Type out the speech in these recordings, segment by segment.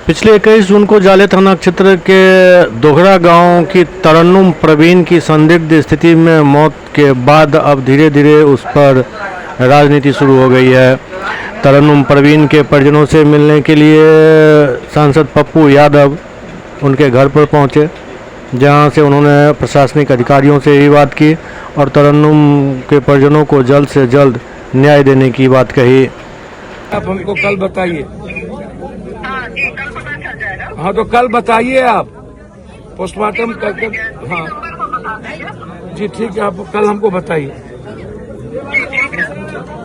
पिछले 21 जून को जाले थाना क्षेत्र के दोहरा गांव की तरन्नुम प्रवीण की संदिग्ध स्थिति में मौत के बाद अब धीरे धीरे उस पर राजनीति शुरू हो गई है। तरन्नुम प्रवीण के परिजनों से मिलने के लिए सांसद पप्पू यादव उनके घर पर पहुंचे, जहां से उन्होंने प्रशासनिक अधिकारियों से यही बात की और तरन्नुम के परिजनों को जल्द से जल्द न्याय देने की बात कही। आप हमको कल बताइए। हाँ जी, कल पता चल जाएगा। हाँ तो कल बताइए आप पोस्टमार्टम करके। हाँ नंबर को बता देंगे। जी ठीक है, आप कल हमको बताइए। जी ठीक है,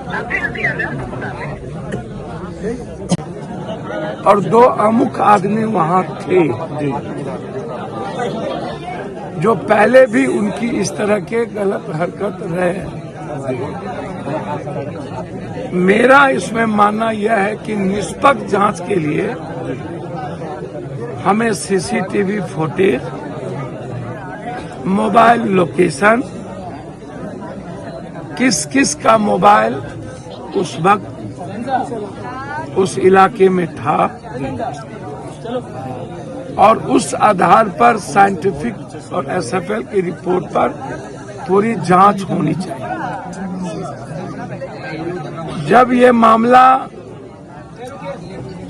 जल्दी जल्दी आ जाए, आपको बता देंगे। और दो अमुख आदमी वहाँ थे जो पहले भी उनकी इस तरह के गलत हरकत रहे। मेरा इसमें मानना यह है कि निष्पक्ष जांच के लिए हमें सीसीटीवी फुटेज, मोबाइल लोकेशन, किस किस का मोबाइल उस वक्त उस इलाके में था और उस आधार पर साइंटिफिक और एसएफएल की रिपोर्ट पर पूरी जांच होनी चाहिए। जब ये मामला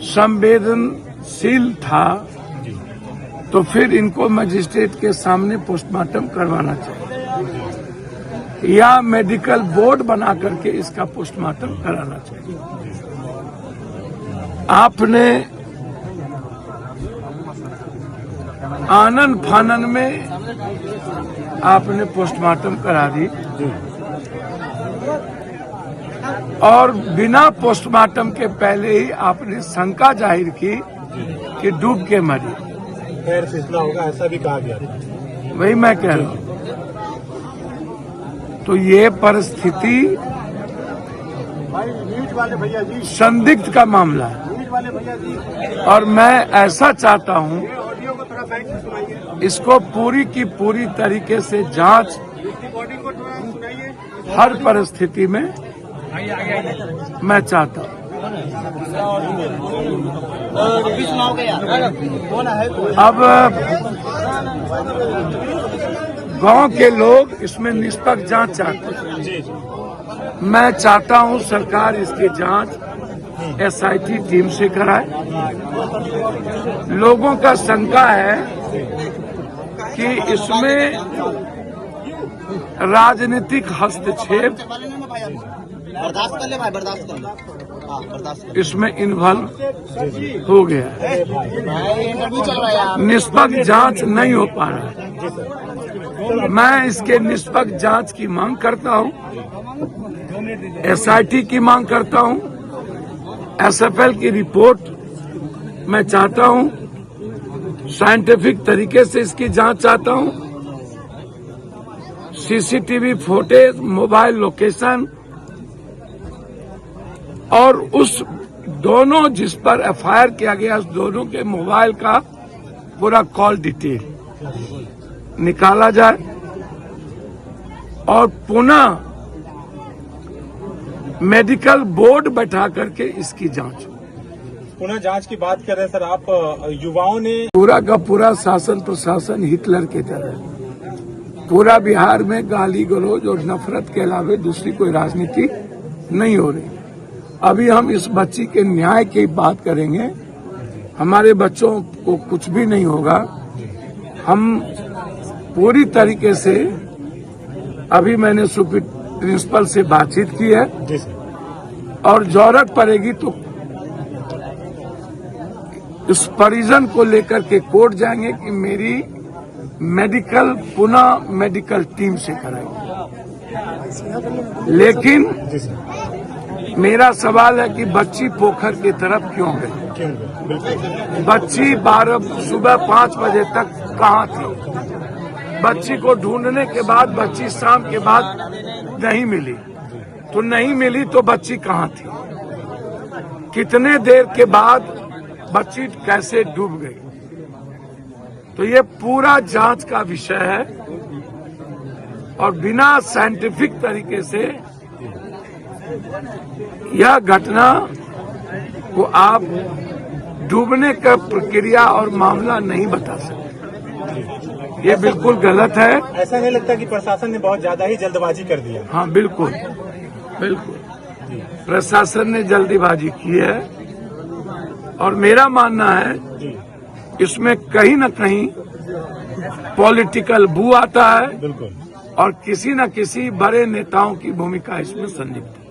संवेदनशील था तो फिर इनको मजिस्ट्रेट के सामने पोस्टमार्टम करवाना चाहिए या मेडिकल बोर्ड बना करके इसका पोस्टमार्टम कराना चाहिए। आपने आनन फानन में आपने पोस्टमार्टम करा दी और बिना पोस्टमार्टम के पहले ही आपने शंका जाहिर की कि डूब के मरी। पैर फिसला होगा ऐसा भी कहा गया। वही मैं कह रहा हूं। तो ये परिस्थिति संदिग्ध का मामला है और मैं ऐसा चाहता हूं इसको पूरी की पूरी तरीके से जांच हर परिस्थिति में मैं चाहता हूं। अब गांव के लोग इसमें निष्पक्ष जांच चाहते हैं। मैं चाहता हूं सरकार इसकी जांच एसआईटी टीम से कराए। लोगों का शंका है कि इसमें राजनीतिक हस्तक्षेप इसमें इन्वॉल्व हो गया है। निष्पक्ष जांच नहीं हो पा रहा है। मैं इसके निष्पक्ष जांच की मांग करता हूं, एसआईटी की मांग करता हूं, एसएफएल की रिपोर्ट मैं चाहता हूं, साइंटिफिक तरीके से इसकी जांच चाहता हूं, सीसीटीवी फुटेज, मोबाइल लोकेशन और उस दोनों जिस पर एफआईआर किया गया उस दोनों के मोबाइल का पूरा कॉल डिटेल निकाला जाए और पुनः मेडिकल बोर्ड बैठा करके इसकी जांच हो। पुनः जांच की बात कर रहे हैं सर आप। युवाओं ने पूरा का पूरा शासन प्रशासन हिटलर की तरह पूरा बिहार में गाली गलौज और नफरत के अलावा दूसरी कोई राजनीति नहीं हो रही। अभी हम इस बच्ची के न्याय की बात करेंगे। हमारे बच्चों को कुछ भी नहीं होगा। हम पूरी तरीके से अभी मैंने सुप्रीम प्रिंसिपल से बातचीत की है और जरूरत पड़ेगी तो इस परिजन को लेकर के कोर्ट जाएंगे कि मेरी मेडिकल पुनः मेडिकल टीम से कराएंगे। लेकिन मेरा सवाल है कि बच्ची पोखर की तरफ क्यों गई? बच्ची सुबह 5 बजे तक कहाँ थी? बच्ची को ढूंढने के बाद बच्ची शाम के बाद नहीं मिली। तो नहीं मिली तो बच्ची कहाँ थी? कितने देर के बाद बच्ची कैसे डूब गई? तो ये पूरा जांच का विषय है और बिना साइंटिफिक तरीके से यह घटना को आप डूबने का प्रक्रिया और मामला नहीं बता सकते। ये बिल्कुल गलत है। ऐसा नहीं लगता कि प्रशासन ने बहुत ज्यादा ही जल्दबाजी कर दिया? हाँ, बिल्कुल बिल्कुल प्रशासन ने जल्दीबाजी की है और मेरा मानना है इसमें कहीं न कहीं पॉलिटिकल बू आता है बिल्कुल। और किसी न किसी बड़े नेताओं की भूमिका इसमें संदिग्ध है।